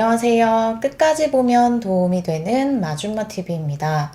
안녕하세요. 끝까지 보면 도움이 되는 마줌마TV입니다.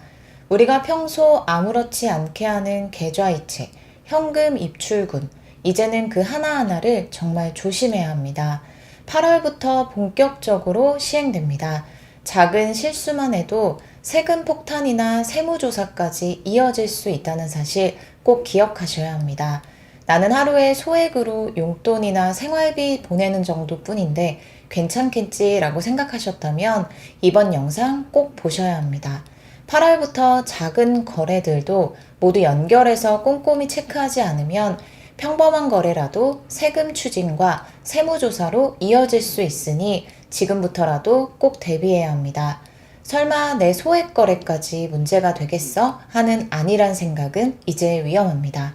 우리가 평소 아무렇지 않게 하는 계좌이체, 현금 입출금, 이제는 그 하나하나를 정말 조심해야 합니다. 8월부터 본격적으로 시행됩니다. 작은 실수만 해도 세금 폭탄이나 세무조사까지 이어질 수 있다는 사실 꼭 기억하셔야 합니다. 나는 하루에 소액으로 용돈이나 생활비 보내는 정도뿐인데 괜찮겠지라고 생각하셨다면 이번 영상 꼭 보셔야 합니다. 8월부터 작은 거래들도 모두 연결해서 꼼꼼히 체크하지 않으면 평범한 거래라도 세금 추징과 세무조사로 이어질 수 있으니 지금부터라도 꼭 대비해야 합니다. 설마 내 소액 거래까지 문제가 되겠어? 하는 아니란 생각은 이제 위험합니다.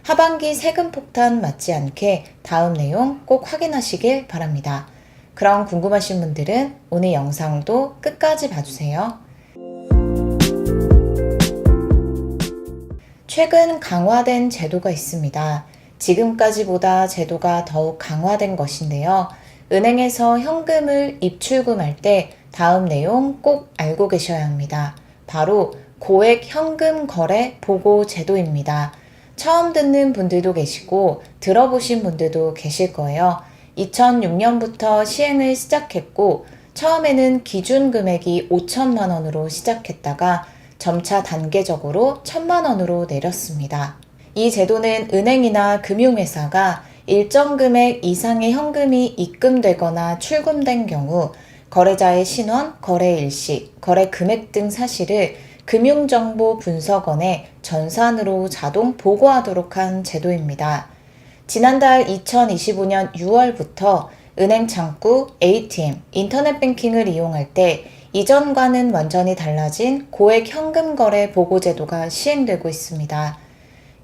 하반기 세금 폭탄 맞지 않게 다음 내용 꼭 확인하시길 바랍니다. 그럼 궁금하신 분들은 오늘 영상도 끝까지 봐주세요. 최근 강화된 제도가 있습니다. 지금까지보다 제도가 더욱 강화된 것인데요. 은행에서 현금을 입출금할 때 다음 내용 꼭 알고 계셔야 합니다. 바로 고액 현금 거래 보고 제도입니다. 처음 듣는 분들도 계시고 들어보신 분들도 계실 거예요. 2006년부터 시행을 시작했고 처음에는 기준 금액이 5천만 원으로 시작했다가 점차 단계적으로 1,000만 원으로 내렸습니다. 이 제도는 은행이나 금융회사가 일정 금액 이상의 현금이 입금되거나 출금된 경우 거래자의 신원, 거래 일시, 거래 금액 등 사실을 금융정보분석원에 전산으로 자동 보고하도록 한 제도입니다. 지난달 2025년 6월부터 은행 창구, ATM, 인터넷 뱅킹을 이용할 때 이전과는 완전히 달라진 고액 현금 거래 보고 제도가 시행되고 있습니다.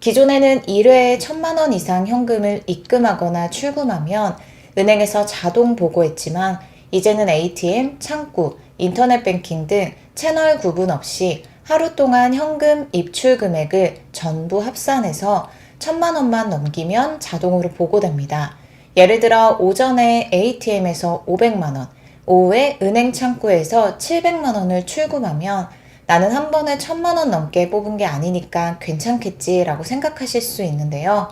기존에는 1회에 1,000만 원 이상 현금을 입금하거나 출금하면 은행에서 자동 보고했지만 이제는 ATM, 창구, 인터넷 뱅킹 등 채널 구분 없이 하루 동안 현금 입출 금액을 전부 합산해서 1,000만 원만 넘기면 자동으로 보고됩니다. 예를 들어 오전에 ATM에서 500만 원, 오후에 은행 창구에서 700만 원을 출금하면 나는 한 번에 1,000만 원 넘게 뽑은 게 아니니까 괜찮겠지라고 생각하실 수 있는데요.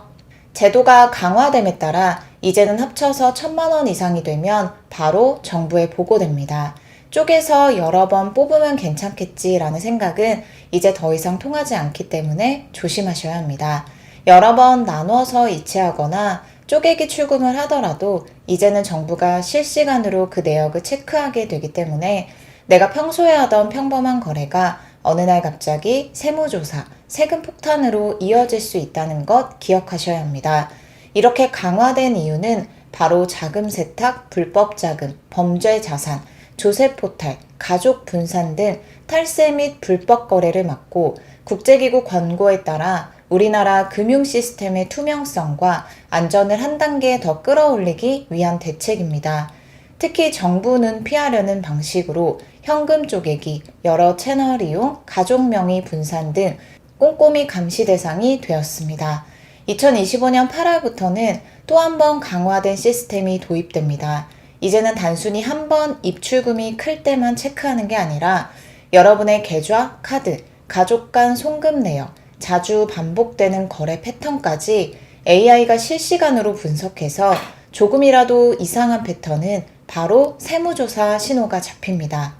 제도가 강화됨에 따라 이제는 합쳐서 1,000만 원 이상이 되면 바로 정부에 보고됩니다. 쪼개서 여러 번 뽑으면 괜찮겠지라는 생각은 이제 더 이상 통하지 않기 때문에 조심하셔야 합니다. 여러 번 나눠서 이체하거나 쪼개기 출금을 하더라도 이제는 정부가 실시간으로 그 내역을 체크하게 되기 때문에 내가 평소에 하던 평범한 거래가 어느 날 갑자기 세무조사, 세금 폭탄으로 이어질 수 있다는 것 기억하셔야 합니다. 이렇게 강화된 이유는 바로 자금 세탁, 불법 자금, 범죄 자산, 조세 포탈, 가족 분산 등 탈세 및 불법 거래를 막고 국제기구 권고에 따라 우리나라 금융 시스템의 투명성과 안전을 한 단계 더 끌어올리기 위한 대책입니다. 특히 정부는 피하려는 방식으로 현금 쪼개기, 여러 채널 이용, 가족 명의 분산 등 꼼꼼히 감시 대상이 되었습니다. 2025년 8월부터는 또 한 번 강화된 시스템이 도입됩니다. 이제는 단순히 한 번 입출금이 클 때만 체크하는 게 아니라 여러분의 계좌, 카드, 가족 간 송금 내역, 자주 반복되는 거래 패턴까지 AI가 실시간으로 분석해서 조금이라도 이상한 패턴은 바로 세무조사 신호가 잡힙니다.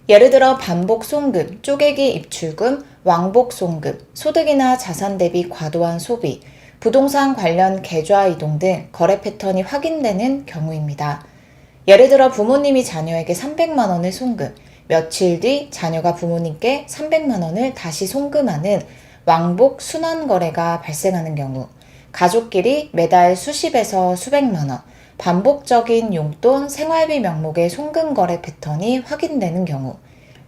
예를 들어 반복 송금, 쪼개기 입출금, 왕복 송금, 소득이나 자산 대비 과도한 소비, 부동산 관련 계좌 이동 등 거래 패턴이 확인되는 경우입니다. 예를 들어 부모님이 자녀에게 300만 원을 송금, 며칠 뒤 자녀가 부모님께 300만 원을 다시 송금하는 왕복 순환 거래가 발생하는 경우, 가족끼리 매달 수십에서 수백만 원, 반복적인 용돈, 생활비 명목의 송금 거래 패턴이 확인되는 경우,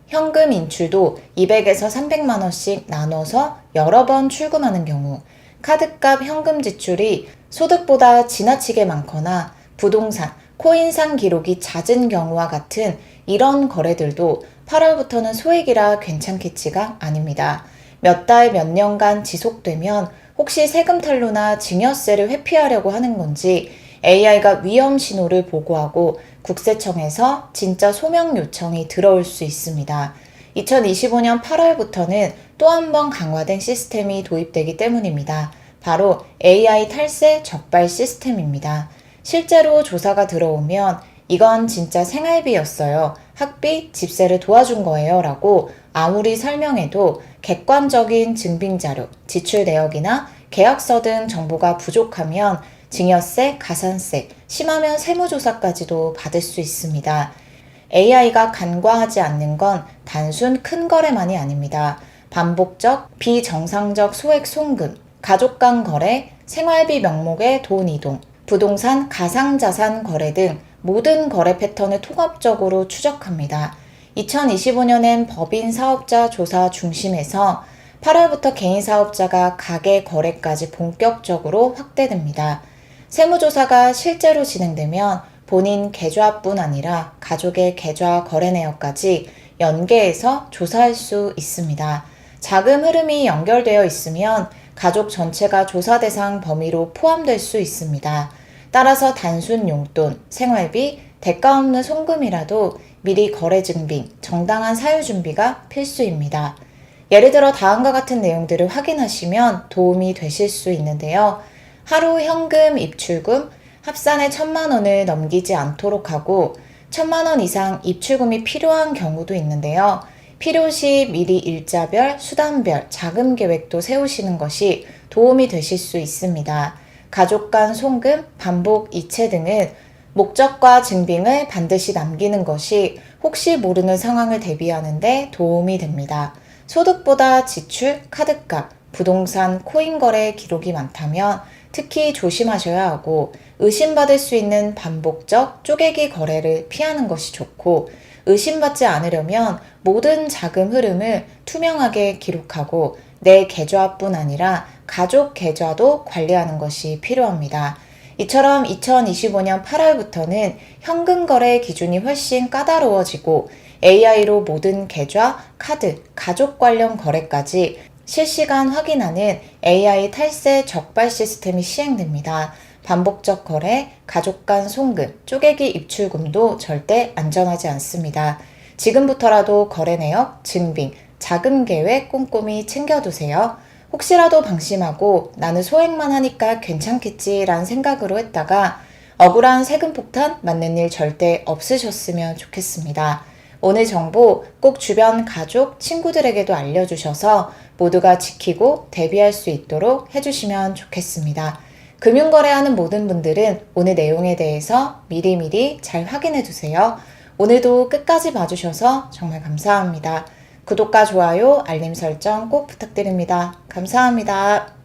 현금 인출도 200에서 300만 원씩 나눠서 여러 번 출금하는 경우, 카드값 현금 지출이 소득보다 지나치게 많거나 부동산, 코인상 기록이 잦은 경우와 같은 이런 거래들도 8월부터는 소액이라 괜찮겠지가 아닙니다. 몇 달, 몇 년간 지속되면 혹시 세금 탈루나 증여세를 회피하려고 하는 건지 AI가 위험 신호를 보고하고 국세청에서 진짜 소명 요청이 들어올 수 있습니다. 2025년 8월부터는 또 한 번 강화된 시스템이 도입되기 때문입니다. 바로 AI 탈세 적발 시스템입니다. 실제로 조사가 들어오면 이건 진짜 생활비였어요. 학비, 집세를 도와준 거예요. 라고 아무리 설명해도 객관적인 증빙자료, 지출 내역이나 계약서 등 정보가 부족하면 증여세, 가산세, 심하면 세무조사까지도 받을 수 있습니다. AI가 간과하지 않는 건 단순 큰 거래만이 아닙니다. 반복적, 비정상적 소액 송금, 가족 간 거래, 생활비 명목의 돈 이동, 부동산 가상자산 거래 등 모든 거래 패턴을 통합적으로 추적합니다. 2025년엔 법인 사업자 조사 중심에서 8월부터 개인 사업자가 가계 거래까지 본격적으로 확대됩니다. 세무조사가 실제로 진행되면 본인 계좌뿐 아니라 가족의 계좌 거래 내역까지 연계해서 조사할 수 있습니다. 자금 흐름이 연결되어 있으면 가족 전체가 조사 대상 범위로 포함될 수 있습니다. 따라서 단순 용돈, 생활비, 대가 없는 송금이라도 미리 거래 증빙, 정당한 사유 준비가 필수입니다. 예를 들어 다음과 같은 내용들을 확인하시면 도움이 되실 수 있는데요. 하루 현금 입출금 합산에 1,000만 원을 넘기지 않도록 하고 1,000만 원 이상 입출금이 필요한 경우도 있는데요. 필요시 미리 일자별, 수단별, 자금 계획도 세우시는 것이 도움이 되실 수 있습니다. 가족 간 송금, 반복 이체 등은 목적과 증빙을 반드시 남기는 것이 혹시 모르는 상황을 대비하는 데 도움이 됩니다. 소득보다 지출, 카드값, 부동산, 코인 거래 기록이 많다면 특히 조심하셔야 하고 의심받을 수 있는 반복적 쪼개기 거래를 피하는 것이 좋고 의심받지 않으려면 모든 자금 흐름을 투명하게 기록하고 내 계좌뿐 아니라 가족 계좌도 관리하는 것이 필요합니다. 이처럼 2025년 8월부터는 현금 거래 기준이 훨씬 까다로워지고 AI로 모든 계좌, 카드, 가족 관련 거래까지 실시간 확인하는 AI 탈세 적발 시스템이 시행됩니다. 반복적 거래, 가족 간 송금, 쪼개기 입출금도 절대 안전하지 않습니다. 지금부터라도 거래 내역, 증빙, 자금 계획 꼼꼼히 챙겨두세요. 혹시라도 방심하고 나는 소액만 하니까 괜찮겠지라는 생각으로 했다가 억울한 세금 폭탄 맞는 일 절대 없으셨으면 좋겠습니다. 오늘 정보 꼭 주변 가족, 친구들에게도 알려주셔서 모두가 지키고 대비할 수 있도록 해주시면 좋겠습니다. 금융거래하는 모든 분들은 오늘 내용에 대해서 미리미리 잘 확인해 두세요. 오늘도 끝까지 봐주셔서 정말 감사합니다. 구독과 좋아요, 알림 설정 꼭 부탁드립니다. 감사합니다.